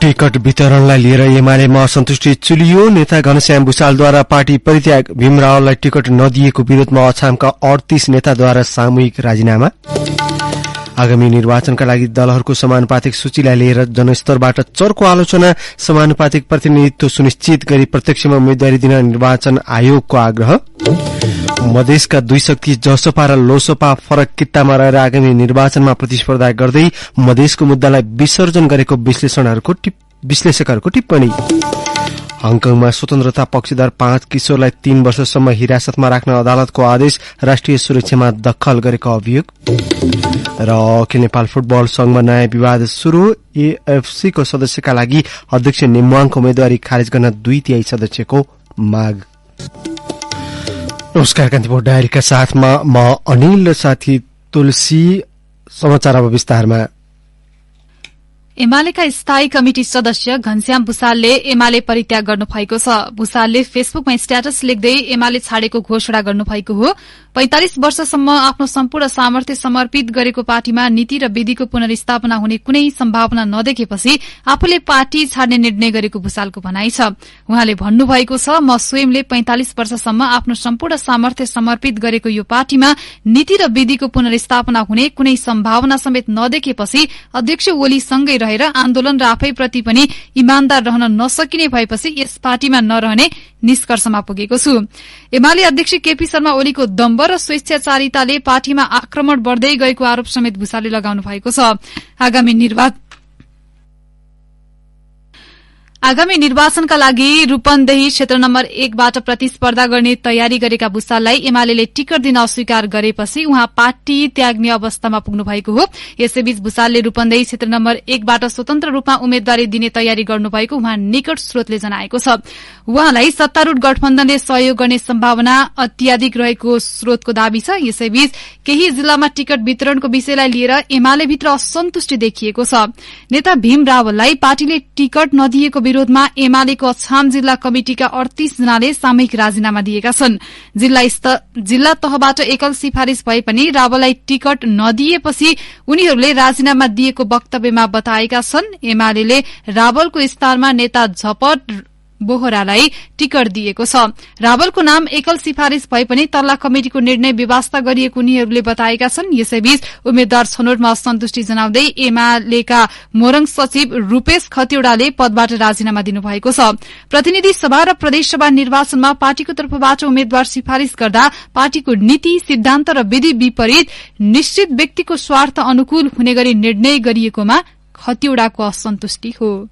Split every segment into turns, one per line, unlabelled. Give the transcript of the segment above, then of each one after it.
Ticket वितरणलाई लिएर एमालेमा असन्तुष्टि चुलियो। नेता घनश्याम भुषालद्वारा पार्टी परित्याग, भीम रावललाई टिकट नदिएको विरोधमा अछामका 38 नेताद्वारा सामूहिक राजीनामा। आगामी निर्वाचनका लागि दलहरूको समानुपातिक सूचीलाई लिएर जनस्तरबाट चर्को आलोचना। समानुपातिक प्रतिनिधित्व सुनिश्चित गरी प्रत्यक्षमा उम्मेद्वारी दिन निर्वाचन आयोगको आग्रह। मधेसका दुई शक्ति जसपा र लोसपा फरक कित्तामा रहेर आगामी निर्वाचनमा प्रतिस्पर्धा गर्दै मधेसको मुद्दालाई विसर्जन गरेको विश्लेषकहरूको टिप्पणी। हङकङमा स्वतन्त्रता पक्षधर 5 किशोरलाई 3 वर्षसम्म हिरासतमा राख्न अदालतको आदेश। राष्ट्रिय सुरक्षामा दखल गरेको अभियोग। र अखिल नेपाल फुटबल संघमा नयाँ विवाद शुरू। एएफसीको सदस्यका लागि अध्यक्ष नेमुवाङको उम्मेद्वारी खारेज गर्न 2/3 सदस्यको माग। नमस्कार, कान्तिपुर डायरीका साथमा म अनिल र साथी तुलसी। समाचार अब विस्तारमा।
एमालेका स्थायी कमिटी सदस्य घनश्याम भुषालले एमाले परित्याग गर्नुभएको छ। भुषालले फेसबुकमा स्ट्याटस लेख्दै एमाले छाडेको घोषणा गर्नुभएको हो। 45 वर्षसम्म आफ्नो सम्पूर्ण सामर्थ्य समर्पित गरेको पार्टीमा नीति र विधिको पुनर्स्थापना हुने कुनै सम्भावना नदेखेपछि आफूले पार्टी छाड्ने निर्णय गरेको भुषालको भनाइ छ। उहाँले भन्नुभएको छ, म स्वयंले 45 वर्षसम्म आफ्नो सम्पूर्ण सामर्थ्य समर्पित गरेको यो पार्टीमा नीति र विधिको पुनर्स्थापना हुने कुनै सम्भावना समेत नदेखेपछि अध्यक्ष ओलीसँगै रहेर आन्दोलन र आफैप्रति पनि इमानदार रहन नसकिने भएपछि यस पार्टीमा नरहने निष्कर्षमा पुगेको छु। एमाले अध्यक्ष केपी शर्मा ओलीको दम्भ र स्वेच्छाचारिताले पार्टीमा आक्रमण बढ्दै गएको आरोप समेत भुषालले लगाउनु भएको छ। आगामी निर्वाचनका लागि रूपन्देही क्षेत्र नम्बर 1 बाट प्रतिस्पर्धा गर्ने तयारी गरेका भुषाललाई एमाले टिकट दिन अस्वीकार गरेपछि उहाँ पार्टी त्याग्ने अवस्थामा पुग्नु भएको हो। यसैबीच भुषालले रूपन्देही क्षेत्र नम्बर 1 बाट स्वतन्त्र रूपमा उम्मेद्वारी दिने तयारी गर्नुभएको उहाँ निकट स्रोतले जनाएको छ। उहाँलाई सत्तारूढ़ गठबन्धनले सहयोग गर्ने सम्भावना अत्याधिक रहेको स्रोतको दावी छ। यसैबीच केही जिल्लामा टिकट वितरणको विषयलाई लिएर एमाले भित्र असन्तुष्टि देखिएको छ। नेता भीम रावललाई पार्टीले टिकट नदिएको विरोधमा एमालेको अछाम जिल्ला कमिटिका 38 जनाले सामूहिक राजीनामा दिएका छन्। जिल्ला तहबाट एकल सिफारिश भए पनि रावललाई टिकट नदिएपछि उनीहरूले राजीनामा दिएको वक्तव्यमा बताएका छन्। एमाले रावलको स्थानमा नेता झपट बोहरालाई टिकट दिएको छ। रावलको नाम एकल सिफारिश भए पनि तल्ला कमिटिको निर्णय व्यवस्था गरिएको उनीहरूले बताएका छन्। यसैबीच उम्मेद्वार छनौटमा असन्तुष्टि जनाउँदै एमालेका मोरङ सचिव रूपेश खतिवड़ाले पदबाट राजीनामा दिनुभएको छ। प्रतिनिधि सभा र प्रदेशसभा निर्वाचनमा पार्टीको तर्फबाट उम्मेद्वार सिफारिश गर्दा पार्टीको नीति, सिद्धान्त र विधि विपरीत निश्चित व्यक्तिको स्वार्थ अनुकूल हुने गरी निर्णय गरिएकोमा खतिवड़ाको असन्तुष्टि हो।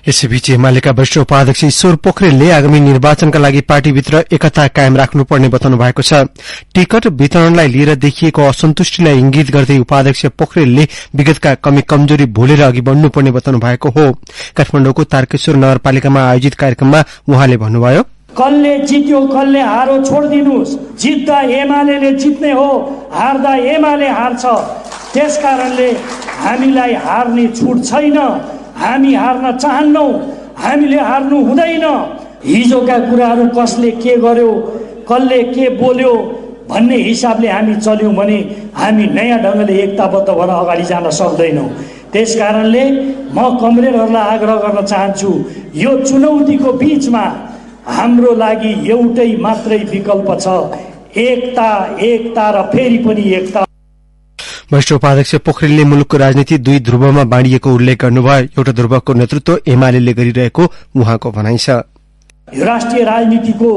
यसैबीच एमालेका वरिष्ठ उपाध्यक्ष ईश्वर पोखरेलले आगामी निर्वाचनका लागि पार्टीभित्र एकता कायम राख्नुपर्ने बताउनु भएको छ। टिकट वितरणलाई लिएर देखिएको असन्तुष्टिलाई इंगित गर्दै उपाध्यक्ष पोखरेलले विगतका कमी कमजोरी भुलेर अघि बढ्नुपर्ने बताउनु भएको हो। काठमाडौँको तारकेश्वर नगरपालिकामा आयोजित कार्यक्रममा उहाँले भन्नुभयो,
कसले जित्यो कसले हारो छोड्दिनुस्। जित्दा एमाले जित्ने हो, हार्दा एमाले हार्छ। त्यसकारणले हामीलाई हार्ने छुट छैन। हामी हार्न चाहन्नौ, हामीले हार्नु हुँदैन। हिजोका कुराहरू कसले के गर्यो, कसले के बोल्यो भन्ने हिसाबले हामी चल्यौं भने हामी नयाँ ढंगले एकताबद्ध भएर अगाडि जान सक्दैनौं। त्यसकारणले म कमरेडहरूलाई आग्रह गर्न चाहन्छु, यो चुनौतीको बीचमा हाम्रो लागि एउटै मात्रै विकल्प छ, एकता, एकता र फेरि पनि एकता।
वरिष्ठ उपाध्यक्ष पोखरेलले मुलुकको राजनीति 2 ध्रुवमा बाँडिएको उल्लेख गर्नुभयो। एउटा ध्रुवको नेतृत्व एमाले गरिरहेको उहाँको भनाइ छ।
राष्ट्रिय राजनीतिको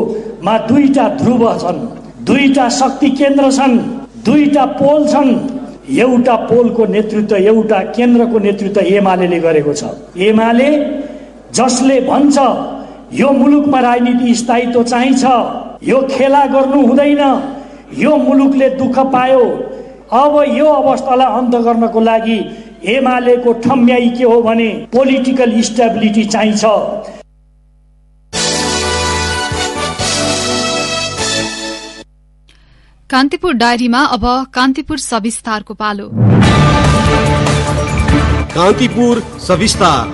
मा 2टा ध्रुव छन्, 2टा शक्ति केन्द्र छन्, 2टा पोल छन्। एउटा पोलको नेतृत्व, एउटा केन्द्रको नेतृत्व एमाले गरेको छ। एमाले जसले भन्छ यो मुलुकमा राजनीति स्थायित्व चाहिन्छ, यो खेला गर्नु हुँदैन, यो मुलुकले दुःख पायो, अब यो अवस्थालाई अन्त गर्नको लागि एमालेको ठम्याई के हो भने पोलिटिकल स्टेबिलिटी चाहिन्छ।
कान्तिपुर डायरीमा अब कान्तिपुर सविस्तारको पालो।
कान्तिपुर सविस्तार।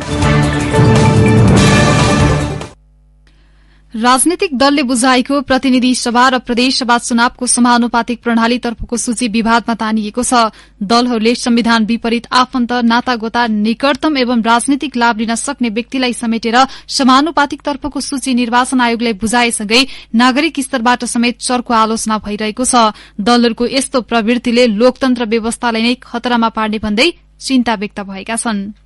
राजनीतिक दलले बुझाएको प्रतिनिधि सभा र प्रदेश सभा चुनावको समानुपातिक प्रणालीतर्फको सूची विवादमा तानिएको छ। दलहरूले संविधान विपरीत आफन्त, नातागोता, निकटतम एवं राजनीतिक लाभ लिन सक्ने व्यक्तिलाई समेटेर समानुपातिकतर्फको सूची निर्वाचन आयोगलाई बुझाएसँगै नागरिक स्तरबाट समेत चर्को आलोचना भइरहेको छ। दलहरूको यस्तो प्रवृत्तिले लोकतन्त्र व्यवस्थालाई नै खतरामा पार्ने भन्दै चिन्ता व्यक्त भएका छन्।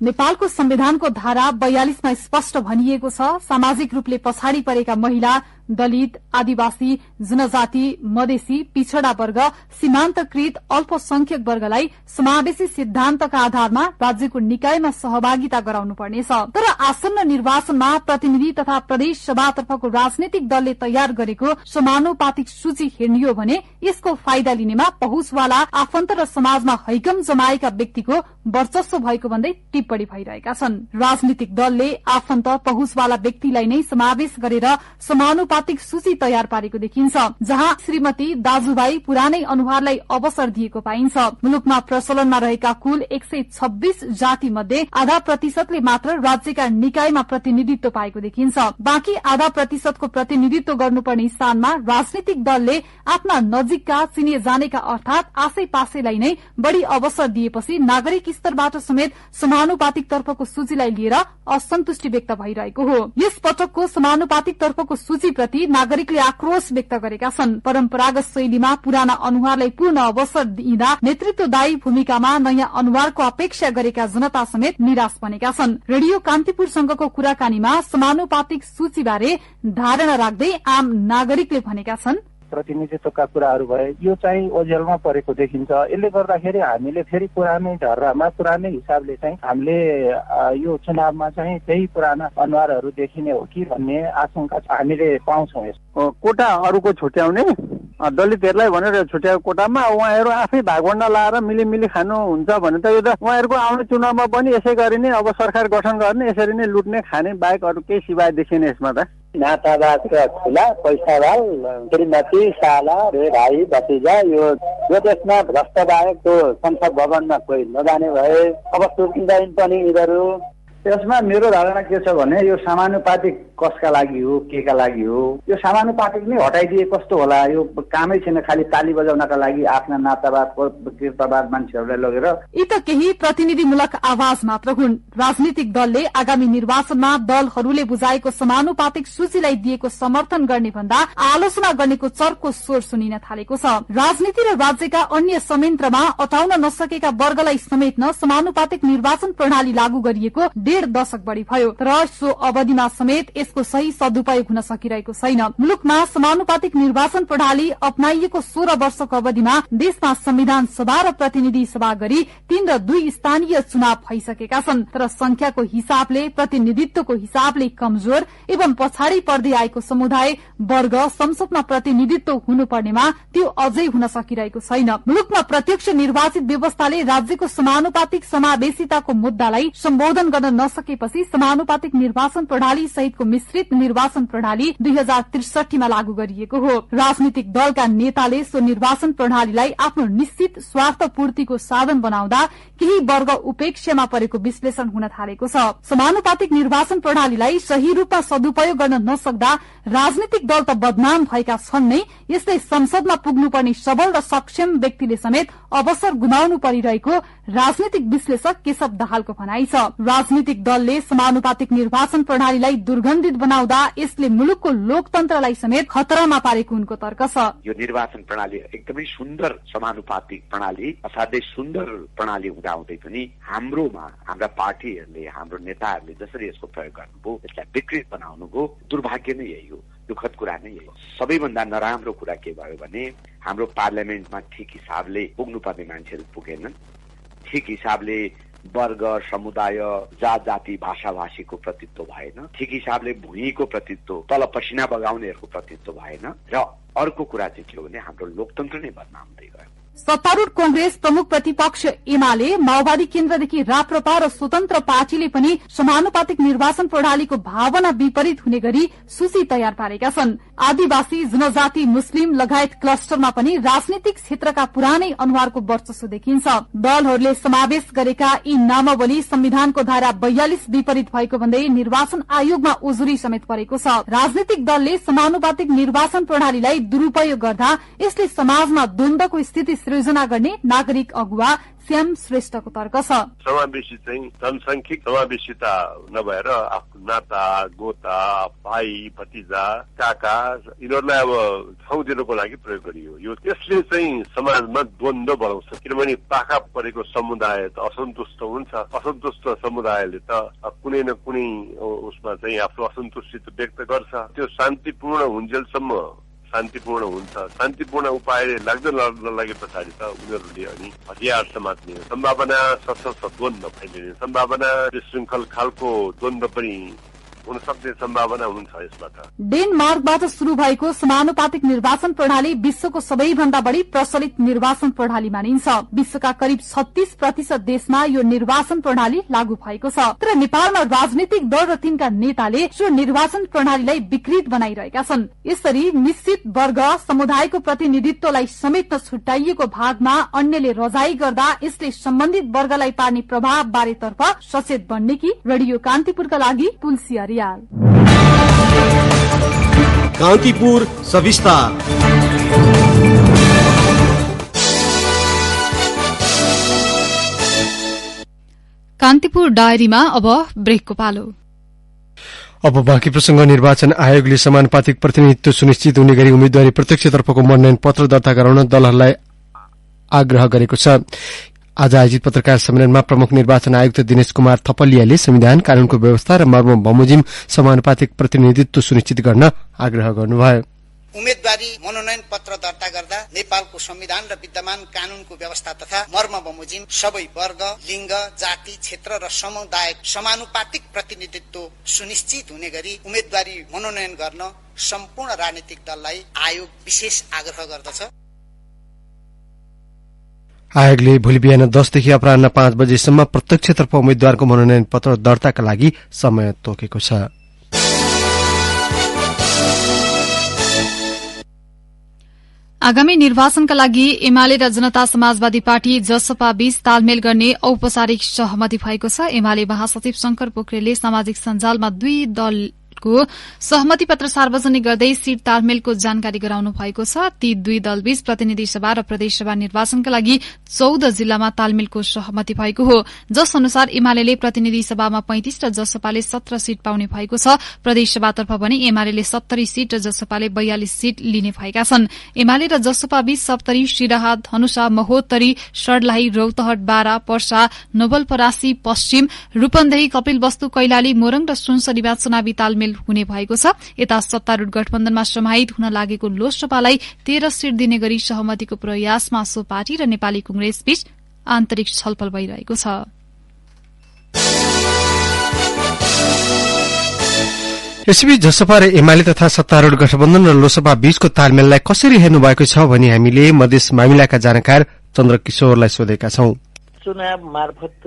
नेपालको संविधानको धारा 42मा स्पष्ट भनिएको छ, सामाजिक रूपले पछाडि परेका महिला, दलित, आदिवासी, जनजाति, मधेसी, पिछड़ा वर्ग, सीमान्तकृत अल्पसंख्यक वर्गलाई समावेशी सिद्धान्तका आधारमा राज्यको निकायमा सहभागिता गराउनुपर्नेछ। तर आसन्न निर्वाचनमा प्रतिनिधि तथा प्रदेश सभातर्फको राजनीतिक दलले तयार गरेको समानुपातिक सूची हेर्ने हो भने यसको फाइदा लिनेमा पहुँचवाला आफन्त र समाजमा हैकम जमाएका व्यक्तिको वर्चस्व भएको भन्दै टिप्पणी भइरहेका छन्। राजनीतिक दलले आफन्त, पहुँचवाला व्यक्तिलाई नै समावेश गरेर समानुपातिक सूची तयार पारेको देखिन्छ, जहाँ श्रीमती, दाजुभाइ, पुरानै अनुहारलाई अवसर दिएको पाइन्छ। मुलुकमा प्रचलनमा रहेका कुल 126 जाति मध्ये आधा प्रतिशतले मात्र राज्यका निकायमा प्रतिनिधित्व पाएको देखिन्छ। बाँकी आधा प्रतिशतको प्रतिनिधित्व गर्नुपर्ने स्थानमा राजनीतिक दलले आफ्ना नजिकका, चिने जानेका अर्थात आसै पासैलाई नै बढ़ी अवसर दिएपछि नागरिक स्तरबाट समेत समानुपातिक तर्फको सूचीलाई लिएर असन्तुष्टि व्यक्त भइरहेको हो। यस पटकको समानुपातिक तर्फको सूचीप्रति नागरिकले आक्रोश व्यक्त गरेका छन्। परम्परागत शैलीमा पुराना अनुहारलाई पूर्ण अवसर दिँदा नेतृत्वदायी भूमिकामा नयाँ अनुहारको अपेक्षा गरेका जनता समेत निराश बनेका छन्। रेडियो कान्तिपुरसँगको कुराकानीमा समानुपातिक सूचीबारे धारणा राख्दै आम नागरिकले भनेका छन्,
प्रतिनिधित्वका कुराहरू भए यो चाहिँ ओझेलमा परेको देखिन्छ। यसले गर्दाखेरि हामीले फेरि पुरानै ढर्रामा, पुरानै हिसाबले चाहिँ हामीले यो चुनावमा चाहिँ त्यही पुराना अनुहारहरू देखिने हो कि भन्ने आशंका हामीले पाउँछौँ।
कोटा अरूको छुट्याउने, दलितहरूलाई भनेर छुट्याएको कोटामा उहाँहरू आफै भागवण्डा लाएर मिली खानुहुन्छ भने त यो त उहाँहरूको आउने चुनावमा पनि यसै गरी नै अब सरकार गठन गर्ने, यसरी नै लुट्ने खाने बाहेक अरू केही सिवाय देखिने यसमा त।
नातावादका खुला, पैसावाल, श्रीमती, साला, भाइ, भतिजा, यो देशमा भ्रष्ट बाहेकको संसद भवनमा कोही नजाने भए अब सुर्किँदैन पनि यिनीहरू। यसमा मेरो धारणा के छ भने यो समानुपातिक कसका लागि हो, केका लागि हो, यो समानुपातिक नै हटाइदिए कस्तो होला। यो कामै छैन, खालि ताली बजाउनका लागि आफ्ना नातावाद, कृतवाद मान्छेहरूलाई लगेर।
यी त केही प्रतिनिधिमूलक आवाज मात्र हुन्। राजनीतिक दलले आगामी निर्वाचनमा दलहरूले बुझाएको समानुपातिक सूचीलाई दिएको समर्थन गर्ने भन्दा आलोचना गर्नेको चर्को स्वर सुनिन थालेको छ। राजनीति र राज्यका अन्य संयन्त्रमा अटाउन नसकेका वर्गलाई समेट्न समानुपातिक निर्वाचन प्रणाली लागू गरिएको 1.5 दशक बढ़ी भयो, तर सो अवधिमा समेत यसको सही सदुपयोग हुन सकिरहेको छैन। मुलुकमा समानुपातिक निर्वाचन प्रणाली अपनाइएको 16 वर्षको अवधिमा देशमा संविधान सभा र प्रतिनिधि सभा गरी 3 र 2 स्थानीय चुनाव भइसकेका छन्। तर संख्याको हिसाबले, प्रतिनिधित्वको हिसाबले कमजोर एवं पछाडि पर्दै आएको समुदाय वर्ग संसदमा प्रतिनिधित्व हुनुपर्नेमा त्यो अझै हुन सकिरहेको छैन। मुलुकमा प्रत्यक्ष निर्वाचित व्यवस्थाले राज्यको समानुपातिक समावेशिताको मुद्दालाई सम्बोधन गर्न नसकेपछि समानुपातिक निर्वाचन प्रणाली सहितको मिश्रित निर्वाचन प्रणाली 2063मा लागू गरिएको हो। राजनीतिक दलका नेताले सो निर्वाचन प्रणालीलाई आफ्नो निश्चित स्वार्थ पूर्तिको साधन बनाउँदा केही वर्ग उपेक्षामा परेको विश्लेषण हुन थालेको छ। समानुपातिक निर्वाचन प्रणालीलाई सही रूपमा सदुपयोग गर्न नसक्दा राजनीतिक दल त बदनाम भएका छन् नै, यसले संसदमा पुग्नुपर्ने सबल र सक्षम व्यक्तिले समेत अवसर गुमाउनु परिरहेको राजनीतिक विश्लेषक केशव दाहालको भनाइ छ। राजनीतिक दलले समानुपातिक निर्वाचन प्रणालीलाई दुर्गन्धित बनाउँदा यसले मुलुकको लोकतन्त्रलाई समेत खतरामा पारेको उनको तर्क छ।
यो निर्वाचन प्रणाली एकदमै सुन्दर समानुपातिक प्रणाली, असाध्यै सुन्दर प्रणाली हुँदाहुँदै पनि हाम्रा पार्टीहरूले, हाम्रो नेताहरूले जसरी यसको प्रयोग गर्नुभयो, यसलाई विकृत बनाउनुभयो, दुर्भाग्य नै यही हो, दुःखद कुरा नै यही हो। सबैभन्दा नराम्रो कुरा के भयो भने हाम्रो पार्लियामेन्टमा ठिक हिसाबले पुग्नुपर्ने मान्छेहरू पुगेनन्, ठिक हिसाबले वर्ग, समुदाय, जात जाति, भाषा भाषीको प्रतित्व भएन, ठिक हिसाबले भुइँको प्रतित्व, तल पसिना बगाउनेहरूको प्रतित्व भएन, र अर्को कुरा चाहिँ के हो भने हाम्रो लोकतन्त्र नै बदनाम हुँदै गयो।
सत्तारूढ़ कांग्रेस प्रमुख प्रतिपक्ष एमाले, माओवादी केन्द्रदेखि राप्रपा र स्वतन्त्र पार्टीले पनि समानुपातिक निर्वाचन प्रणालीको भावना विपरीत हुने गरी सूची तयार पारेका छन्। आदिवासी, जनजाति, मुस्लिम लगायत क्लस्टरमा पनि राजनीतिक क्षेत्रका पुरानै अनुहारको वर्चस्व देखिन्छ। दलहरूले समावेश गरेका यी नामावली संविधानको धारा 42 विपरीत भएको भन्दै निर्वाचन आयोगमा उजुरी समेत परेको छ। राजनीतिक दलले समानुपातिक निर्वाचन प्रणालीलाई दुरूपयोग गर्दा यसले समाजमा द्वन्द्वको स्थिति सृजना गर्ने नागरिक अगुवा श्याम श्रेष्ठको तर्क छ।
समावेशी चाहिँ जनसंख्यिक समावेशिता नभएर आफ्नो नाता, गोता, भाइ, भतिजा, काका यिनीहरूलाई अब ठाउँ दिनको लागि प्रयोग गरियो। यो त्यसले चाहिँ समाजमा द्वन्द्व बढाउँछ, किनभने पाखा परेको समुदाय त असन्तुष्ट हुन्छ। असन्तुष्ट समुदायले त कुनै न कुनै उसमा चाहिँ आफ्नो असन्तुष्टि व्यक्त गर्छ। त्यो शान्तिपूर्ण हुन्जेलसम्म शान्तिपूर्ण हुन्छ। शान्तिपूर्ण उपायले लगे पछाडि त उनीहरूले अनि हतियार समात्ने सम्भावना, सशस्त्र द्वन्द्व फैलिने सम्भावना, विशृङ्खल खालको द्वन्द्व पनि हुन सक्ने सम्भावना हुन्छ यसबाट।
डेनमार्कबाट शुरू भएको समानुपातिक निर्वाचन प्रणाली विश्वको सबैभन्दा बढी प्रचलित निर्वाचन प्रणाली मानिन्छ। विश्वका करिब 36% देशमा यो निर्वाचन प्रणाली लागू भएको छ। तर नेपालमा राजनीतिक दल र तिनका नेताले यो निर्वाचन प्रणालीलाई विकृत बनाइरहेका छन्। यसरी निश्चित वर्ग समुदायको प्रतिनिधित्वलाई समेट्न छुट्याइएको भागमा अन्यले रजाई गर्दा यसले सम्बन्धित वर्गलाई पार्ने प्रभाव बारेतर्फ सचेत बन्ने कि रेडियो कान्तिपुरका लागि तुलसी अर्याल।
कान्तिपुर सविस्तार।
कान्तिपुर डायरीमा अब ब्रेकको पालो।
अब बाँकी प्रसंग। निर्वाचन आयोगले समानुपातिक प्रतिनिधित्व सुनिश्चित हुने गरी उम्मेद्वारी प्रत्यक्षतर्फको मनोनयन पत्र दर्ता गराउन दलहरूलाई आग्रह गरेको छ। आज आयोजित पत्रकार सम्मेलनमा प्रमुख निर्वाचन आयुक्त दिनेश कुमार थपलियाले संविधान, कानूनको व्यवस्था र मर्म बमोजिम समानुपातिक प्रतिनिधित्व सुनिश्चित गर्न आग्रह गर्नुभयो।
उम्मेदवारी मनोनयन पत्र दर्ता गर्दा नेपालको संविधान र विद्यमान कानूनको व्यवस्था तथा मर्म बमोजिम सबै वर्ग, लिङ्ग, जाति, क्षेत्र र समुदाय समानुपातिक प्रतिनिधित्व सुनिश्चित हुने गरी उम्मेदवारी मनोनयन गर्न सम्पूर्ण राजनीतिक दललाई आयोग विशेष आग्रह गर्दछ।
आयोगले भोलि बिहान 10 देखि अपराह्न 5 बजेसम्म प्रत्यक्षतर्फ उम्मेद्वारको मनोनयन पत्र दर्ताका लागि समय तोकेको छ।
आगामी निर्वाचनका लागि एमाले र जनता समाजवादी पार्टी जसपा बीच तालमेल गर्ने औपचारिक सहमति भएको छ। एमाले महासचिव शंकर पोखरेलले सामाजिक सञ्जालमा दुई दलको सहमति पत्र सार्वजनिक गर्दै सीट तालमेलको जानकारी गराउनु भएको छ। ती दुई दलबीच प्रतिनिधि सभा र प्रदेशसभा निर्वाचनका लागि 14 जिल्लामा तालमेलको सहमति भएको हो, जस अनुसार एमाले प्रतिनिधि सभामा 35 र जसपाले 17 सीट पाउने भएको छ। प्रदेशसभातर्फ पनि एमाले 70 सीट र जसपाले 42 सीट लिने भएका छन्। एमाले र जसपा बीच सप्तरी, सिराहा, धनुषा, महोत्तरी, सर्लाही, रौतहट, बारा, पर्सा, नवलपरासी, पश्चिम, रूपन्देही, कपिलवस्तु, कैलाली, मोरङ र सुनसरीमा चुनावी तालमेल हुने भएको छ। यता सत्तारूढ़ गठबन्धनमा समाहित हुन लागेको लोकसभालाई 13 सीट दिने गरी सहमतिको प्रयासमा सो पार्टी र नेपाली कांग्रेस बीच आन्तरिक छलफल भइरहेको छ।
यसैबीच जसपा र एमाले तथा सत्तारूढ़ गठबन्धन र लोकसभा बीचको तालमेललाई कसरी हेर्नु भएको छ भनी हामीले मधेस मामिलाका जानकार चन्द्रकिशोरलाई सोधेका छौं।
चुनाव मार्फत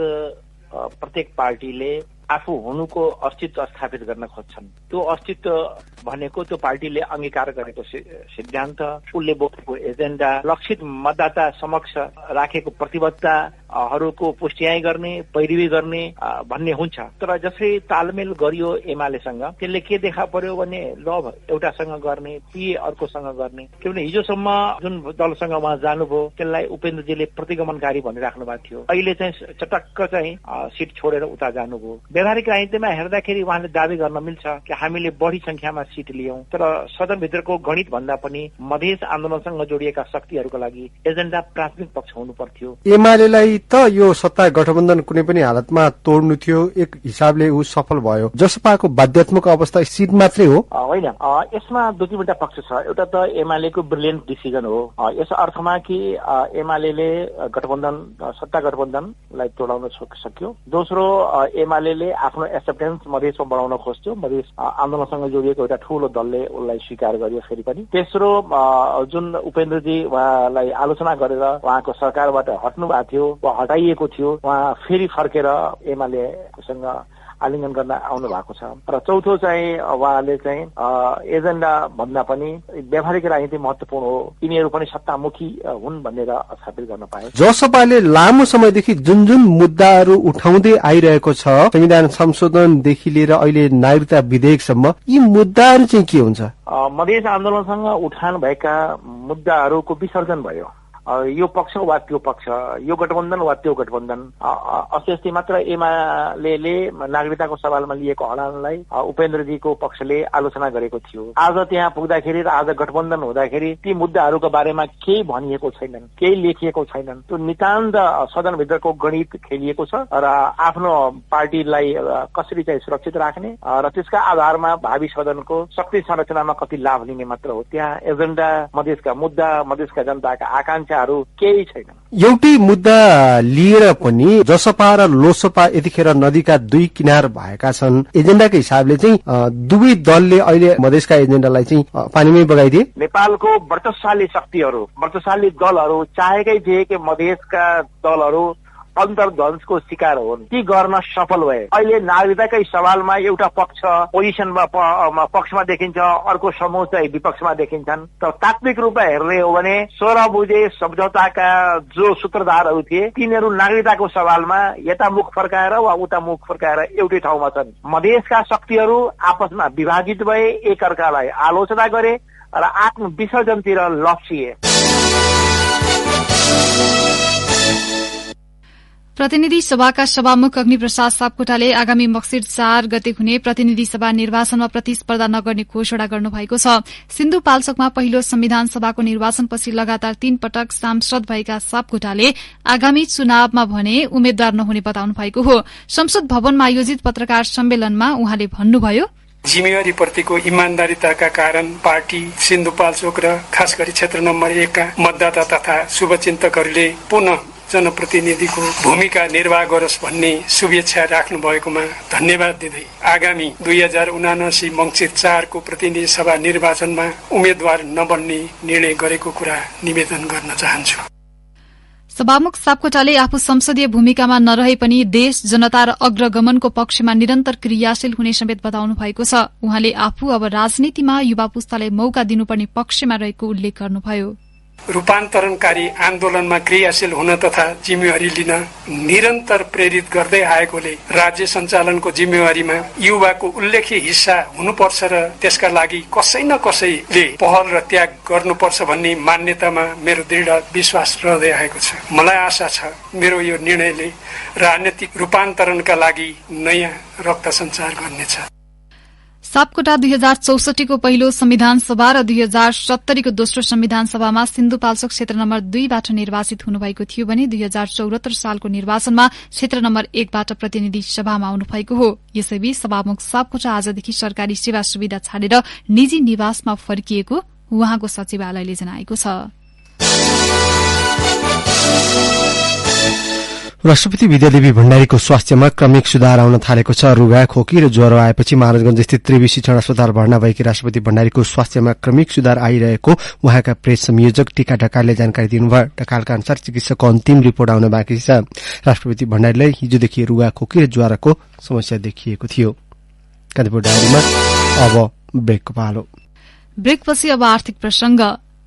प्रत्येक पार्टीले आफू हुनुको अस्तित्व स्थापित गर्न खोज्छन्। त्यो अस्तित्व भनेको त्यो पार्टीले अंगीकार गरेको सिद्धान्त, उसले बोकेको एजेन्डा, लक्षित मतदाता समक्ष राखेको प्रतिबद्धताहरूको पुष्टियाई गर्ने, पैरवी गर्ने भन्ने हुन्छ। तर जसरी तालमेल गरियो एमालेसँग, त्यसले के देखा पर्यो भने ल एउटासँग गर्ने, पी अर्कोसँग गर्ने। किनभने हिजोसम्म जुन दलसँग उहाँ जानुभयो त्यसलाई उपेन्द्रजीले प्रतिगमनकारी भनिराख्नु भएको थियो। अहिले चाहिँ चटक्क चाहिँ सिट छोडेर उता जानुभयो। व्यावहारिक राजनीतिमा हेर्दाखेरि उहाँले दावी गर्न मिल्छ कि हामीले बढ़ी संख्यामा सीट लियौं, तर सदनभित्रको गणित भन्दा पनि मधेस आन्दोलनसँग जोडिएका शक्तिहरूको लागि एजेन्डा प्राथमिक पक्ष हुनु पर्थ्यो।
एमालेलाई त यो सत्ता गठबन्धन कुनै पनि हालतमा तोड्नु थियो, एक हिसाबले ऊ सफल भयो। जसपाको बाध्यात्मक अवस्था सीट मात्रै हो
होइन, यसमा दुई तीनवटा पक्ष छ। एउटा त एमालेको ब्रिलियन्ट डिसिजन हो, यस अर्थमा कि एमाले गठबन्धन सत्ता गठबन्धनलाई तोडाउन सक्यो। दोस्रो, एमाले आफ्नो एक्सेप्टेन्स मधेसमा बढाउन खोज्थ्यो, मधेस आन्दोलनसँग जोडिएको एउटा ठूलो दलले उसलाई स्वीकार गर्यो फेरि पनि। तेस्रो, जुन उपेन्द्रजी उहाँलाई आलोचना गरेर उहाँको सरकारबाट हट्नु भएको थियो, हटाइएको थियो, उहाँ फेरि फर्केर एमालेसँग आलिङ्गन गर्न आउनु भएको छ। र चौथो चाहिँ उहाँले चाहिँ एजेन्डा भन्दा पनि व्यावहारिक राजनीति महत्वपूर्ण हो, यिनीहरू पनि सत्तामुखी हुन् भनेर स्थापित गर्न पाए।
जसपाले लामो समयदेखि जुन जुन मुद्दाहरू उठाउँदै आइरहेको छ, संविधान संशोधनदेखि लिएर अहिले नागरिकता विधेयकसम्म, यी मुद्दाहरू चाहिँ के हुन्छ?
मधेस आन्दोलनसँग उठान भएका मुद्दाहरूको विसर्जन भयो। यो पक्ष वा त्यो पक्ष, यो गठबन्धन वा त्यो गठबन्धन। अस्ति मात्र एमाले नागरिकताको सवालमा लिएको अडानलाई उपेन्द्रजीको पक्षले आलोचना गरेको थियो। आज त्यहाँ पुग्दाखेरि र आज गठबन्धन हुँदाखेरि ती मुद्दाहरूको बारेमा केही भनिएको छैनन्, केही लेखिएको छैनन्। त्यो नितान्त सदनभित्रको गणित खेलिएको छ र आफ्नो पार्टीलाई कसरी चाहिँ सुरक्षित राख्ने र त्यसका आधारमा भावी सदनको शक्ति संरचनामा कति लाभ लिने मात्र हो। त्यहाँ एजेन्डा, मधेसका मुद्दा, मधेसका जनताका आकांक्षा केही छैन।
एउटै मुद्दा लिएर पनि जसपा र लोसपा यतिखेर नदीका दुई किनार भएका छन्। एजेन्डाको हिसाबले चाहिँ दुवै दलले अहिले मधेसका एजेन्डालाई चाहिँ पानीमै बगाइदिए।
नेपालको वर्चस्वशाली शक्तिहरू, वर्चस्वशाली दलहरू चाहेकै थिए कि मधेसका दलहरू अन्तर्ध्वंसको शिकार हुन्, ती गर्न सफल भए। अहिले नागरिकताकै सवालमा एउटा पक्ष पोजिसनमा पक्षमा देखिन्छ, अर्को समूह चाहिँ विपक्षमा देखिन्छन्। तर तात्विक रूपमा हेर्ने हो भने 16 बुझे सम्झौताका जो सूत्रधारहरू थिए तिनीहरू नागरिकताको सवालमा यता मुख फर्काएर वा उता मुख फर्काएर एउटै ठाउँमा छन्। मधेसका शक्तिहरू आपसमा विभाजित भए, एकअर्कालाई आलोचना गरे र आत्मविसर्जनतिर लप्सिए।
प्रतिनिधि सभाका सभामुख अग्निप्रसाद सापकोटाले आगामी मक्सिर 4 गते हुने प्रतिनिधि सभा निर्वाचनमा प्रतिस्पर्धा नगर्ने घोषणा गर्नुभएको छ। सिन्धुपाल्चोकमा पहिलो संविधान सभाको निर्वाचनपछि लगातार 3 पटक सांसद भएका सापकोटाले आगामी चुनावमा भने उम्मेद्वार नहुने बताउनु भएको हो। संसद भवनमा आयोजित पत्रकार सम्मेलनमा उहाँले भन्नुभयो,
जिम्मेवारीप्रतिको इमान्दारिताका कारण पार्टी सिन्धुपाल्चोक र खास गरी क्षेत्र नम्बर 1 का मतदाता तथा शुभचिन्तकहरूले पुनः जनप्रतिनिधिको भूमिका निर्वाह गरोस् भन्ने शुभेच्छा राख्नु भएकोमा धन्यवाद दिँदै आगामी 2079 मङ्सिर 4 को प्रतिनिधि सभा निर्वाचनमा उम्मेद्वार नबन्ने निर्णय गरेको कुरा निवेदन गर्न चाहन्छु।
सभामुख सापकोटाले आफू संसदीय भूमिकामा नरहे पनि देश, जनता र अग्रगमनको पक्षमा निरन्तर क्रियाशील हुने समेत बताउनु भएको छ। उहाँले आफू अब राजनीतिमा युवा पुस्तालाई मौका दिनुपर्ने पक्षमा रहेको उल्लेख गर्नुभयो।
रूपान्तरणकारी आन्दोलनमा क्रियाशील हुन तथा जिम्मेवारी लिन निरन्तर प्रेरित गर्दै आएकोले राज्य सञ्चालनको जिम्मेवारीमा युवाको उल्लेख्य हिस्सा हुनुपर्छ र त्यसका लागि कसै न कसैले पहल र त्याग गर्नुपर्छ भन्ने मान्यतामा मेरो दृढ विश्वास रहँदै आएको छ। मलाई आशा छ मेरो यो निर्णयले राजनीतिक रूपान्तरणका लागि नयाँ रक्त सञ्चार गर्नेछ।
सापकोटा 2064 को पहिलो संविधान सभा र 2070 को दोस्रो संविधान सभामा सिन्धुपाल्चोक क्षेत्र नम्बर 2 बाट निर्वाचित हुनुभएको थियो भने 2074 सालको निर्वाचनमा क्षेत्र नम्बर 1 बाट प्रतिनिधि सभामा आउनुभएको हो। यसैबीच सभामुख सापकोटा आजदेखि सरकारी सेवा सुविधा छाडेर निजी निवासमा फर्किएको उहाँको सचिवालयले जनाएको छ।
राष्ट्रपति विद्यादेवी भण्डारीको स्वास्थ्यमा क्रमिक सुधार आउन थालेको छ। रुगा, खोकी र ज्वरो आएपछि महाराजगंज स्थित त्रिवी शिक्षण अस्पताल भर्ना भएकी राष्ट्रपति भण्डारीको स्वास्थ्यमा क्रमिक सुधार आइरहेको उहाँका प्रेस संयोजक टीका ढकालले जानकारी दिनुभयो। ढकालका अनुसार चिकित्सकको अन्तिम रिपोर्ट आउन बाँकी छ। राष्ट्रपति भण्डारीलाई हिजोदेखि रुगा, खोकी र ज्वरोको समस्या देखिएको थियो। कान्तिपुर डायरीमा अब ब्रेकको पालो।
ब्रेकपछि अब आर्थिक प्रसंग।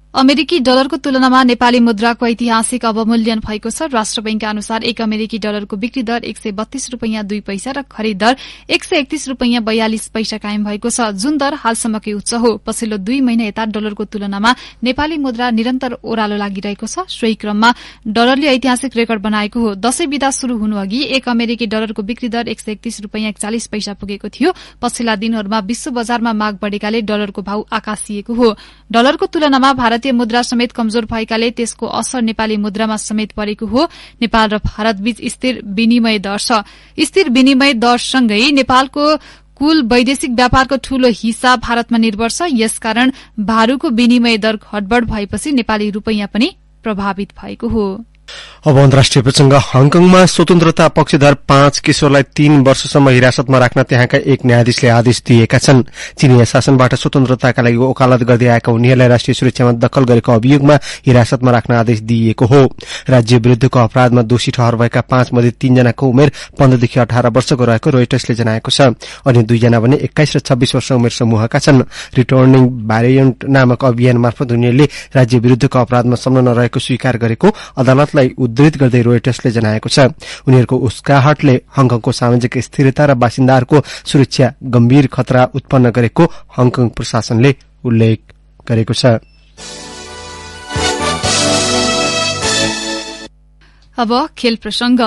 अमेरिकी डलरको तुलनामा नेपाली मुद्राको ऐतिहासिक अवमूल्यन भएको छ। राष्ट्र बैंकका अनुसार 1 अमेरिकी डलरको बिक्री दर 132 रुपैयाँ 2 पैसा र खरिद दर 131 रुपैयाँ 42 पैसा कायम भएको छ, जुन दर हालसम्मकै उच्च हो। पछिल्लो 2 महिना यता डलरको तुलनामा नेपाली मुद्रा निरन्तर ओह्रालो लागिरहेको छ। सोही क्रममा डलरले ऐतिहासिक रेकर्ड बनाएको हो। दशैं बिदा शुरू हुनुअघि 1 अमेरिकी डलरको बिक्री दर 131 रुपैयाँ 41 पैसा पुगेको थियो। पछिल्ला दिनहरूमा विश्व बजारमा माग बढ़ेकाले डलरको भाव आकाशिएको हो। डलरको तुलनामा भारतीय मुद्रा समेत कमजोर भएकाले त्यसको असर नेपाली मुद्रामा समेत परेको हो। नेपाल र भारतबीच स्थिर विनिमय दर छ। स्थिर विनिमय दरसँगै नेपालको कुल वैदेशिक व्यापारको ठूलो हिस्सा भारतमा निर्भर छ। यसकारण भारूको विनिमय दर घटबढ़ भएपछि नेपाली रूपैयाँ पनि प्रभावित भएको हो।
अब अन्तर्राष्ट्रिय प्रसंग। हङकङमा स्वतन्त्रता पक्षधर 5 किशोरलाई 3 वर्षसम्म हिरासतमा राख्न त्यहाँका एक न्यायाधीशले आदेश दिएका छन्। चीनिया शासनबाट स्वतन्त्रताका लागि वकालत गर्दै आएका उनीहरूलाई राष्ट्रिय सुरक्षामा दखल गरेको अभियोगमा हिरासतमा राख्न आदेश दिइएको हो। राज्य विरूद्धको अपराधमा दोषी ठहर भएका 5 मध्ये 3 जनाको उमेर 15 देखि 18 वर्षको रहेको रोइटर्सले जनाएको छ। अनि 2 जना भने 21 र 26 वर्ष उमेर समूहका छन्। रिटर्निङ भ्यारिएन्ट नामक अभियान मार्फत उनीहरूले राज्य विरूद्धको अपराधमा संलग्न रहेको स्वीकार गरेको अदालतलाई उद्धृत गर्दै रोइटर्सले जनाएको छ। उनीहरूको उस्काहटले हङकङको सामाजिक स्थिरता र बासिन्दाहरूको सुरक्षा गम्भीर खतरा उत्पन्न गरेको हङकङ प्रशासनले उल्लेख गरेको छ।
अब खेल प्रसंग।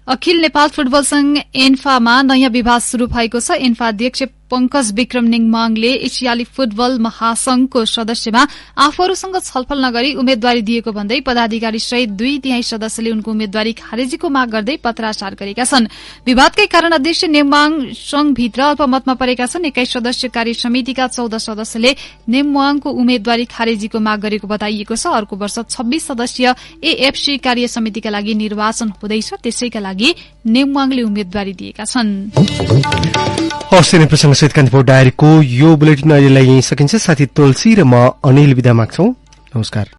अखिल नेपाल फुटबल संघ एन्फामा नयाँ विवाद शुरू भएको छ। एन्फा अध्यक्ष पंकज विक्रम निङमाङले एसियाली फुटबल महासंघको सदस्यमा आफूहरूसँग छलफल नगरी उम्मेद्वारी दिएको भन्दै पदाधिकारी सहित 2/3 सदस्यले उनको उम्मेद्वारी खारेजीको माग गर्दै पत्राचार गरेका छन्। विवादकै कारण अध्यक्ष नेमवाङ संघभित्र अल्पमतमा परेका छन्। 21 सदस्य कार्य समितिका 14 सदस्यले नेमवाङको उम्मेद्वारी खारेजीको माग गरेको बताइएको छ। अर्को वर्ष 26 सदस्यीय एएफसी कार्य समितिका लागि निर्वाचन हुँदैछ, त्यसैका लागि नेमवाङले उम्मेद्वारी दिएका छन्।
हौसले प्रसंग सहित कान्तिपुर डायरीको यो बुलेटिन अहिलेलाई यही सकिन्छ। साथी तुलसी र म अनिल बिदा माग्छौं। नमस्कार।